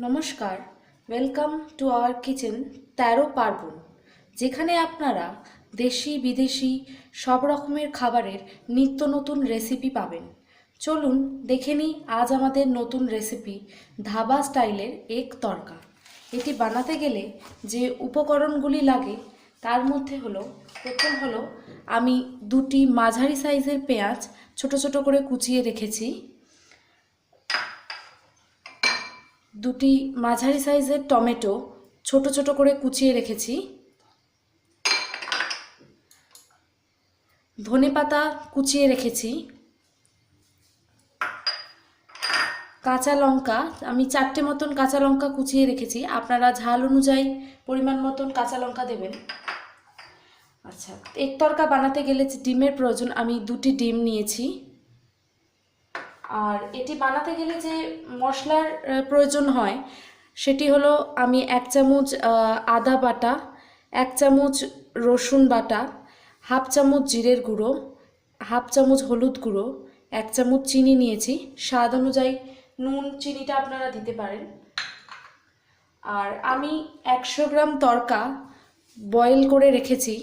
নমস্কার, welcome to our kitchen ১৩ পার্বণ, যেখানে আপনারা দেশি বিদেশি সব রকমের খাবারের নিত্য নতুন রেসিপি পাবেন। চলুন দেখে নিই আজ আমাদের নতুন রেসিপি ধাবা স্টাইলের এগ তড়কা। এটি বানাতে গেলে যে উপকরণগুলি লাগে তার মধ্যে প্রথম হলো আমি দুটি মাঝারি সাইজের পেঁয়াজ ছোট ছোট করে কুচিয়ে রেখেছি, দুটি মাঝারি সাইজের টমেটো ছোট ছোট করে কুচিয়ে রেখেছি, ধনেপাতা কুচিয়ে রেখেছি, কাঁচা লঙ্কা আমি 4টে মতন কাঁচা লঙ্কা কুচিয়ে রেখেছি। আপনারা ঝাল অনুযায়ী পরিমাণ মতন কাঁচা লঙ্কা দেবেন। আচ্ছা, এগ তড়কা বানাতে গেলে ডিমের প্রয়োজন, আমি 2টি ডিম নিয়েছি। আর এটি বানাতে গেলে যে মশলার প্রয়োজন হয় সেটি হলো আমি 1 চামচ আদা বাটা, 1 চামচ রসুন বাটা, হাফ চামচ জিরের গুঁড়ো, হাফ চামচ হলুদ গুঁড়ো, 1 চামচ চিনি নিয়েছি। স্বাদ অনুযায়ী নুন চিনিটা আপনারা দিতে পারেন। আর আমি 100 গ্রাম তড়কা বয়েল করে রেখেছি,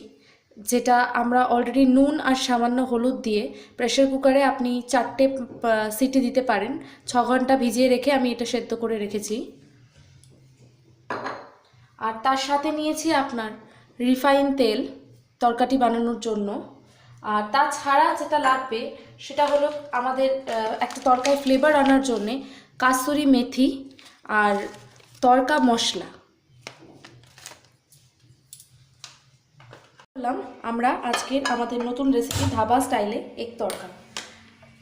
যেটা আমরা অলরেডি নুন আর সামান্য হলুদ দিয়ে প্রেসার কুকারে আপনি 4টে সিটি দিতে পারেন। 6 ঘন্টা ভিজিয়ে রেখে আমি এটা সেদ্ধ করে রেখেছি। আর তার সাথে নিয়েছি আপনার রিফাইন তেল তরকাটি বানানোর জন্য। আর তাছাড়া যেটা লাগবে সেটা হলো আমাদের একটা তরকায় ফ্লেভার আনার জন্যে কাসুরি মেথি আর তড়কা মশলা। আমরা আজকের আমাদের নতুন রেসিপি ধাবা স্টাইলে এগ তড়কা।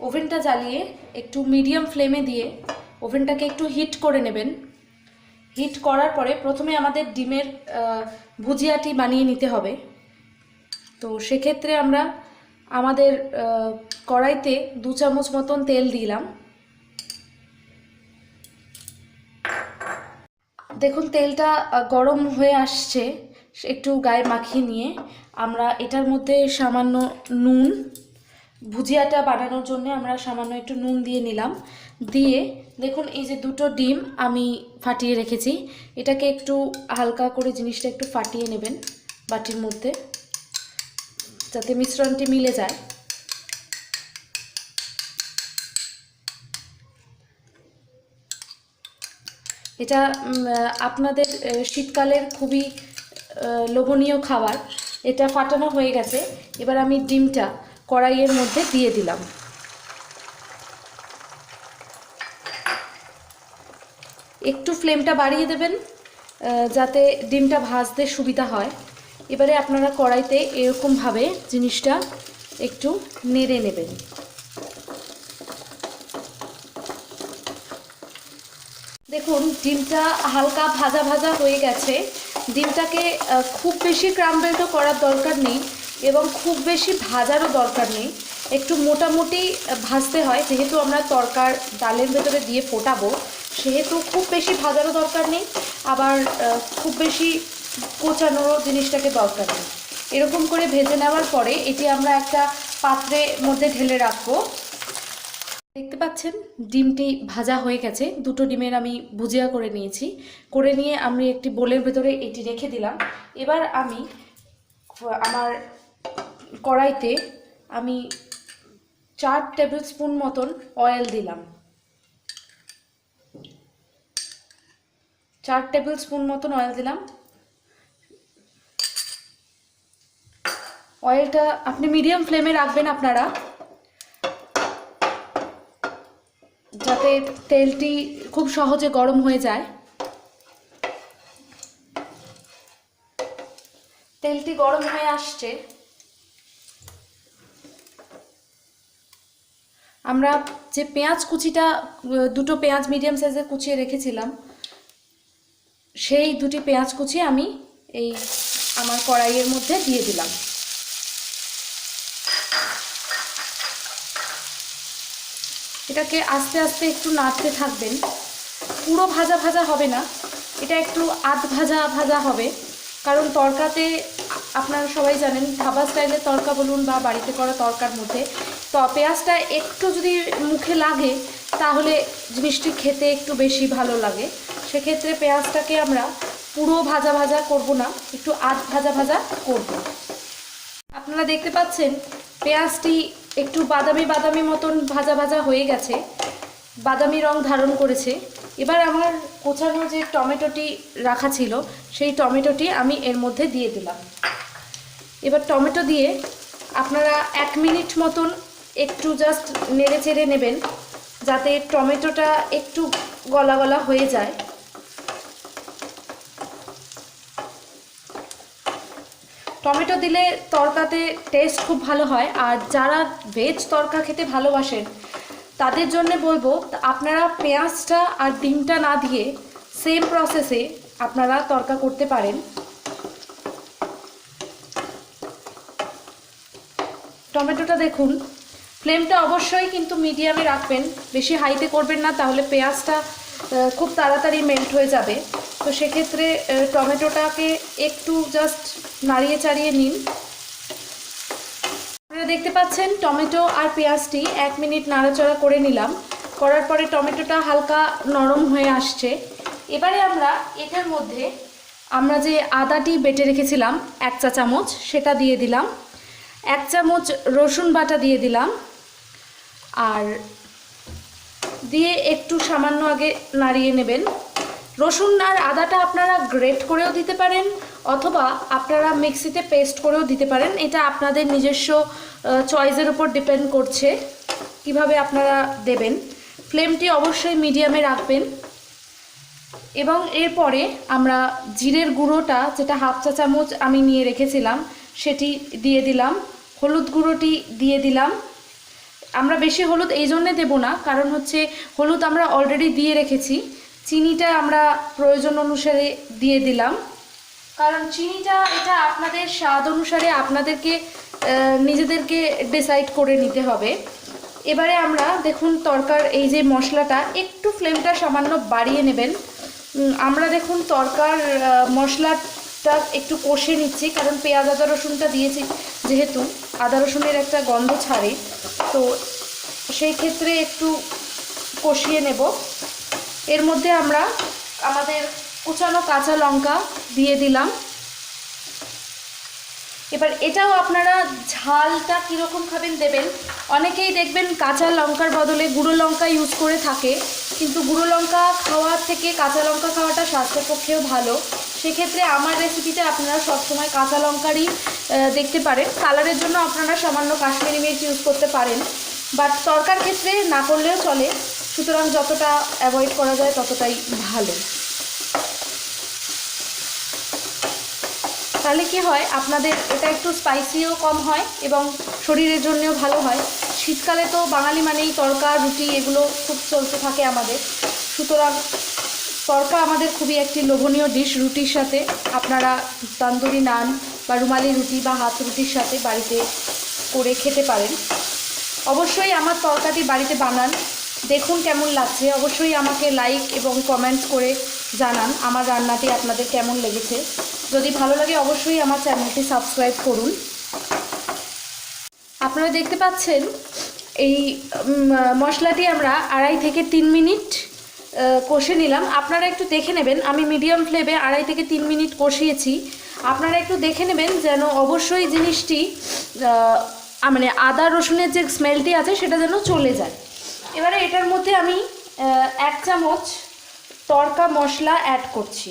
ওভেনটা জ্বালিয়ে একটু মিডিয়াম ফ্লেমে দিয়ে ওভেনটাকে একটু হিট করে নেবেন। হিট করার পরে প্রথমে আমাদের ডিমের ভুজিয়াটি বানিয়ে নিতে হবে। তো সেক্ষেত্রে আমরা আমাদের কড়াইতে 2 চামচ মতন তেল দিলাম। দেখুন তেলটা গরম হয়ে আসছে, একটু গায়ে মাখিয়ে নিয়ে আমরা এটার মধ্যে সামান্য নুন, ভুজিয়াটা বানানোর জন্য আমরা সামান্য একটু নুন দিয়ে নিলাম। দিয়ে দেখুন এই যে 2টো ডিম আমি ফাটিয়ে রেখেছি, এটাকে একটু হালকা করে জিনিসটা একটু ফাটিয়ে নেবেন বাটির মধ্যে, যাতে মিশ্রণটি মিলে যায়। এটা আপনাদের শীতকালের খুবই লোভনীয় খাবার। এটা ফাটানো হয়ে গেছে, এবার আমি ডিমটা কড়াইয়ের মধ্যে দিয়ে দিলাম। একটু ফ্লেমটা বাড়িয়ে দেবেন যাতে ডিমটা ভাজতে সুবিধা হয়। এবারে আপনারা কড়াইতে এরকমভাবে জিনিসটা একটু নেড়ে নেবেন। দেখুন ডিমটা হালকা ভাজা ভাজা হয়ে গেছে। ডিমটাকে খুব বেশি ক্রাম্বেলও করার দরকার নেই এবং খুব বেশি ভাজারও দরকার নেই, একটু মোটামুটি ভাজতে হয়। যেহেতু আমরা তরকার ডালের ভেতরে দিয়ে ফোটাবো, সেহেতু খুব বেশি ভাজারও দরকার নেই, আবার খুব বেশি কোচানোরও জিনিসটাকে দরকার নেই। এরকম করে ভেজে নেওয়ার পরে এটি আমরা একটা পাত্রের মধ্যে ঢেলে রাখবো। দেখতে পাচ্ছেন ডিমটি ভাজা হয়ে গেছে। 2টো ডিমের আমি ভুজিয়া করে নিয়েছি। করে নিয়ে আমি একটি বোলের ভেতরে এটি রেখে দিলাম। এবার আমি আমার কড়াইতে আমি 4 টেবিল স্পুন মতন অয়েল দিলাম। 4 টেবিল স্পুন মতন অয়েল দিলাম। অয়েলটা আপনি মিডিয়াম ফ্লেমে রাখবেন আপনারা, যাতে তেলটি খুব সহজে গরম হয়ে যায়। তেলটি গরম হয়ে আসছে, আমরা যে পেঁয়াজ কুচিটা 2টো পেঁয়াজ মিডিয়াম সাইজের কুচিয়ে রেখেছিলাম, সেই 2টি পেঁয়াজ কুচি আমি এই আমার কড়াইয়ের মধ্যে দিয়ে দিলাম। এটাকে আস্তে আস্তে একটু নাড়তে থাকবেন। পুরো ভাজা ভাজা হবে না, এটা একটু আধ ভাজা ভাজা হবে, কারণ তরকাতে আপনারা সবাই জানেন ধাবা স্টাইলের তরকা বলুন বা বাড়িতে করা তরকার মধ্যে তো পেঁয়াজটা একটু যদি মুখে লাগে তাহলে জিনিসটি খেতে একটু বেশি ভালো লাগে। সেক্ষেত্রে পেঁয়াজটাকে আমরা পুরো ভাজা ভাজা করব না, একটু আধ ভাজা ভাজা করব। আপনারা দেখতে পাচ্ছেন পেঁয়াজটি একটু বাদামি বাদামি মতন ভাজা ভাজা হয়ে গেছে, বাদামি রং ধারণ করেছে। এবার আমার কোচানো যে টমেটোটি রাখা ছিল সেই টমেটোটি আমি এর মধ্যে দিয়ে দিলাম। এবার টমেটো দিয়ে আপনারা 1 মিনিট মতন একটু জাস্ট নেড়ে চেড়ে নেবেন, যাতে টমেটোটা একটু গলা গলা হয়ে যায়। টমেটো দিলে তরকাতে টেস্ট খুব ভালো হয়। আর যারা ভেজ তরকা খেতে ভালোবাসেন তাদের জন্য বলবো, আপনারা পেঁয়াজটা আর ডিমটা না দিয়ে সেম প্রসেসে আপনারা তরকা করতে পারেন। টমেটোটা দেখুন, ফ্লেমটা অবশ্যই কিন্তু মিডিয়ামে রাখবেন, বেশি হাইতে করবেন না, তাহলে পেঁয়াজটা খুব তাড়াতাড়ি মেল্ট হয়ে যাবে। তো সেক্ষেত্রে টমেটোটাকে একটু জাস্ট নাড়িয়ে চাড়িয়ে নিন। আপনারা দেখতে পাচ্ছেন টমেটো আর পেঁয়াজটি 1 মিনিট নাড়াচাড়া করে নিলাম, করার পরে টমেটোটা হালকা নরম হয়ে আসছে। এবারে আমরা এটার মধ্যে আমরা যে আদাটি বেটে রেখেছিলাম 1 চা চামচ সেটা দিয়ে দিলাম, 1 চামচ রসুন বাটা দিয়ে দিলাম, আর দিয়ে একটু সামান্য আগে নাড়িয়ে নেবেন। রসুন আর আদাটা আপনারা গ্রেট করেও দিতে পারেন অথবা আপনারা মিক্সিতে পেস্ট করেও দিতে পারেন, এটা আপনাদের নিজস্ব চয়েসের উপর ডিপেন্ড করছে কিভাবে আপনারা দেবেন। ফ্লেমটি অবশ্যই মিডিয়ামে রাখবেন। এবং এরপরে আমরা জিরের গুঁড়োটা, যেটা 1/2 চা চামচ আমি নিয়ে রেখেছিলাম, সেটি দিয়ে দিলাম। হলুদ গুঁড়োটি দিয়ে দিলাম। আমরা বেশি হলুদ এই জন্যে দেবো না, কারণ হচ্ছে হলুদ আমরা অলরেডি দিয়ে রেখেছি। চিনিটা আমরা প্রয়োজন অনুসারে দিয়ে দিলাম, কারণ চিনিটা এটা আপনাদের স্বাদ অনুসারে আপনাদেরকে নিজেদেরকে ডিসাইড করে নিতে হবে। এবারে আমরা দেখুন তরকার এই যে মশলাটা, একটু ফ্লেমটা সামান্য বাড়িয়ে নেবেন। আমরা দেখুন তরকার মশলাটা একটু কষে নিচ্ছি, কারণ পেঁয়াজ আদা রসুনটা দিয়েছি যেহেতু আদা রসুনের একটা গন্ধ ছাড়ে, তো সেই ক্ষেত্রে একটু কষিয়ে নেব। এর মধ্যে আমরা আমাদের কুচানো কাঁচা লঙ্কা দিয়ে দিলাম। এবার এটাও আপনারা ঝালটা কীরকম খাবেন দেবেন। অনেকেই দেখবেন কাঁচা লঙ্কার বদলে গুঁড়ো লঙ্কা ইউজ করে থাকে, কিন্তু গুঁড়ো লঙ্কা খাওয়ার থেকে কাঁচা লঙ্কা খাওয়াটা স্বাস্থ্যের পক্ষেও ভালো। সেক্ষেত্রে আমার রেসিপিতে আপনারা সবসময় কাঁচা লঙ্কারই দেখতে পারেন। কালারের জন্য আপনারা সামান্য কাশ্মীরি মির্চ ইউজ করতে পারেন, বাট তরকার ক্ষেত্রে না করলেও চলে, সুতরাং যতটা অ্যাভয়েড করা যায় ততটাই ভালো। তাহলে কি হয়, আপনাদের এটা একটু স্পাইসিও কম হয় এবং শরীরের জন্যও ভালো হয়। শীতকালে তো বাঙালি মানেই তরকা রুটি এগুলো খুব চলতে থাকে আমাদের, সুতরাং তরকা আমাদের খুবই একটি লোভনীয় ডিশ। রুটির সাথে আপনারা তন্দুরি নান বা রুমালি রুটি বা হাত রুটির সাথে বাড়িতে করে খেতে পারেন। অবশ্যই আমার তরকাটি বাড়িতে বানান, দেখুন কেমন লাগছে। অবশ্যই আমাকে লাইক এবং কমেন্টস করে জানান আমার রান্নাটি আপনাদের কেমন লেগেছে। যদি ভালো লাগে অবশ্যই আমার চ্যানেলটি সাবস্ক্রাইব করুন। আপনারা দেখতে পাচ্ছেন এই মশলাটি আমরা 2.5 থেকে 3 মিনিট কষে নিলাম। আপনারা একটু দেখে নেবেন, আমি মিডিয়াম ফ্লেমে 2.5 থেকে 3 মিনিট কষিয়েছি। আপনারা একটু দেখে নেবেন যেন অবশ্যই জিনিসটি মানে আদা রসুনের যে স্মেলটি আছে সেটা যেন চলে যায়। এবারে এটার মধ্যে আমি 1 চামচ তড়কা মশলা অ্যাড করছি।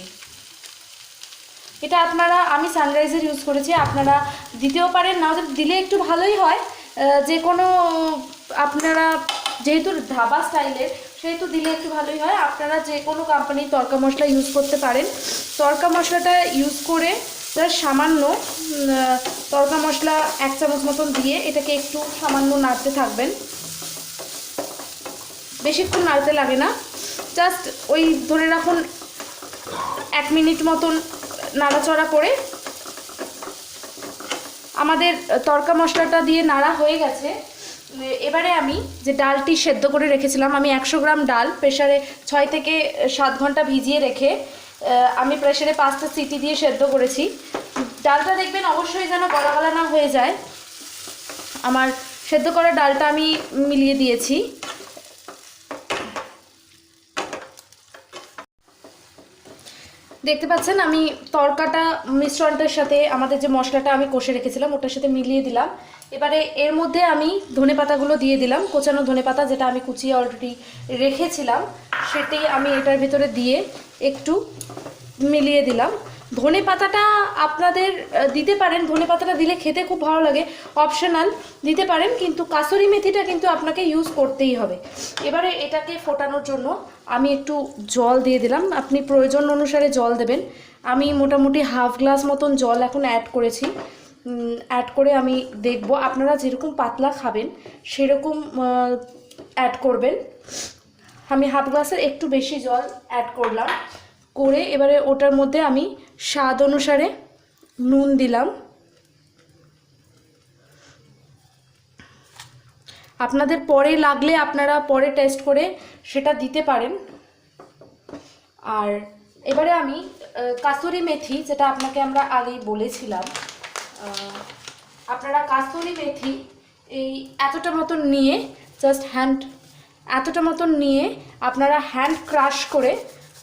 এটা আপনারা, আমি সানরাইজের ইউজ করেছি, আপনারা দিতেও পারেন, না দিলে একটু ভালোই হয়। যে কোনো আপনারা যেহেতু ধাবা স্টাইলের সেহেতু দিলে একটু ভালোই হয়। আপনারা যে কোনো কোম্পানির তড়কা মশলা ইউজ করতে পারেন। তড়কা মশলাটা ইউজ করে সামান্য তড়কা মশলা 1 চামচ মতন দিয়ে এটাকে একটু সামান্য নাড়তে থাকবেন। বেশিক্ষণ নাড়তে লাগে না, জাস্ট ওই ধরে রাখুন 1 মিনিট মতন নাড়াচড়া করে আমাদের তড়কা মশলাটা দিয়ে নাড়া হয়ে গেছে। এবারে আমি যে ডালটি সেদ্ধ করে রেখেছিলাম, আমি 100 গ্রাম ডাল প্রেসারে 6 থেকে 7 ঘন্টা ভিজিয়ে রেখে আমি প্রেসারে 5টা সিটি দিয়ে সেদ্ধ করেছি। ডালটা দেখবেন অবশ্যই যেন গলা গলা না হয়ে যায়। আমার সেদ্ধ করা ডালটা আমি মিলিয়ে দিয়েছি। দেখতে পাচ্ছেন আমি তরকাটা মিশ্রণটার সাথে আমাদের যে মশলাটা আমি কষে রেখেছিলাম ওটার সাথে মিলিয়ে দিলাম। এবারে এর মধ্যে আমি ধনেপাতাগুলো দিয়ে দিলাম, কোচানো ধনেপাতা যেটা আমি কুচিয়ে অলরেডি রেখেছিলাম সেটাই আমি এটার ভিতরে দিয়ে একটু মিলিয়ে দিলাম। ধনেপাতাটা আপনাদের দিতে পারেন, ধনেপাতাটা দিলে খেতে খুব ভালো লাগে, অপশনাল, দিতে পারেন, কিন্তু কাসুরি মেথিটা কিন্তু আপনাকে ইউজ করতেই হবে। এবারে এটাকে ফোটানোর জন্য আমি একটু জল দিয়ে দিলাম, আপনি প্রয়োজন অনুসারে জল দেবেন। আমি মোটামুটি হাফ গ্লাস মতন জল এখন অ্যাড করেছি। অ্যাড করে আমি দেখব আপনারা যেরকম পাতলা খাবেন সেরকম অ্যাড করবেন। আমি হাফ গ্লাসের একটু বেশি জল অ্যাড করলাম, করে এবারে ওটার মধ্যে আমি স্বাদ অনুসারে নুন দিলাম। আপনাদের পরে লাগলে আপনারা পরে টেস্ট করে সেটা দিতে পারেন। আর এবারে আমি কাসুরি মেথি, যেটা আপনাকে আমরা আগেই বলেছিলাম, আপনারা কাসুরি মেথি এই এতটা মতন নিয়ে জাস্ট এতটা মতন নিয়ে আপনারা হ্যান্ড ক্রাশ করে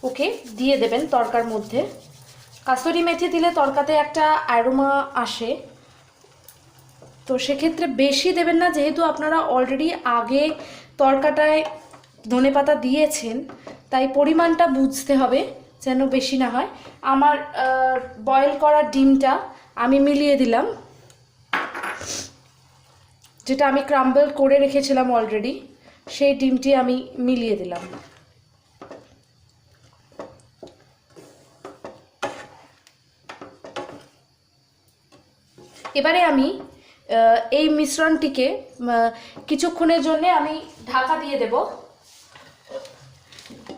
ওকে দিয়ে দেবেন তরকার মধ্যে। কাসুরি মেথি দিলে তরকাতে একটা অ্যারোমা আসে, তো সেক্ষেত্রে বেশি দেবেন না, যেহেতু আপনারা অলরেডি আগে তরকাটায় ধনেপাতা দিয়েছেন, তাই পরিমাণটা বুঝতে হবে যেন বেশি না হয়। আমার বয়েল করা ডিমটা আমি মিলিয়ে দিলাম, যেটা আমি ক্রাম্বল করে রেখেছিলাম অলরেডি, সেই ডিমটি আমি মিলিয়ে দিলাম। এবারে আমি এই মিশ্রণটিকে কিছুক্ষণের জন্য আমি ঢাকা দিয়ে দেব,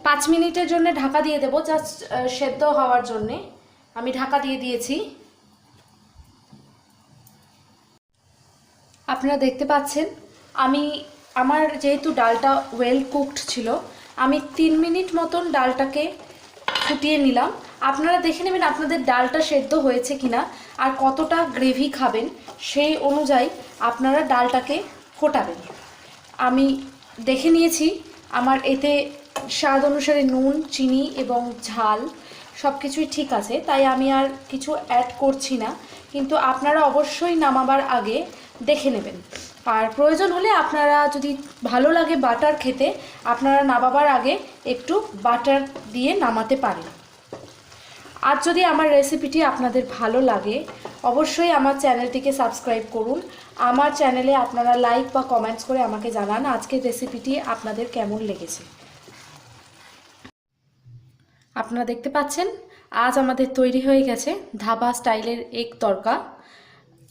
5 মিনিটের জন্য ঢাকা দিয়ে দেব, জাস্ট সেদ্ধ হওয়ার জন্য আমি ঢাকা দিয়ে দিয়েছি। আপনারা দেখতে পাচ্ছেন আমার যেহেতু ডালটা ওয়েল কুকড ছিল, আমি 3 মিনিট মতন ডালটাকে ফুটিয়ে নিলাম। আপনারা দেখে নেবেন আপনাদের ডালটা সেদ্ধ হয়েছে কিনা আর কতটা গ্রেভি খাবেন সেই অনুযায়ী আপনারা ডালটাকে ফোটাবেন। আমি দেখে নিয়েছি আমার এতে স্বাদ অনুসারে নুন, চিনি এবং ঝাল সব কিছুই ঠিক আছে, তাই আমি আর কিছু অ্যাড করছি না, কিন্তু আপনারা অবশ্যই নামাবার আগে দেখে নেবেন। আর প্রয়োজন হলে আপনারা যদি ভালো লাগে বাটার খেতে, আপনারা নামাবার আগে একটু বাটার দিয়ে নামাতে পারেন। আর যদি আমার রেসিপিটি আপনাদের ভালো লাগে অবশ্যই আমার চ্যানেলটিকে সাবস্ক্রাইব করুন। আমার চ্যানেলে আপনারা লাইক বা কমেন্টস করে আমাকে জানান আজকের রেসিপিটি আপনাদের কেমন লেগেছে। আপনারা দেখতে পাচ্ছেন আজ আমাদের তৈরি হয়ে গেছে ধাবা স্টাইলের এগ তড়কা।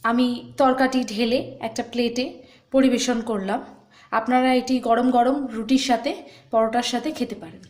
আমি তড়কাটি ঢেলে একটা প্লেটে পরিবেশন করলাম। আপনারা এটি গরম গরম রুটির সাথে, পরোটার সাথে খেতে পারেন।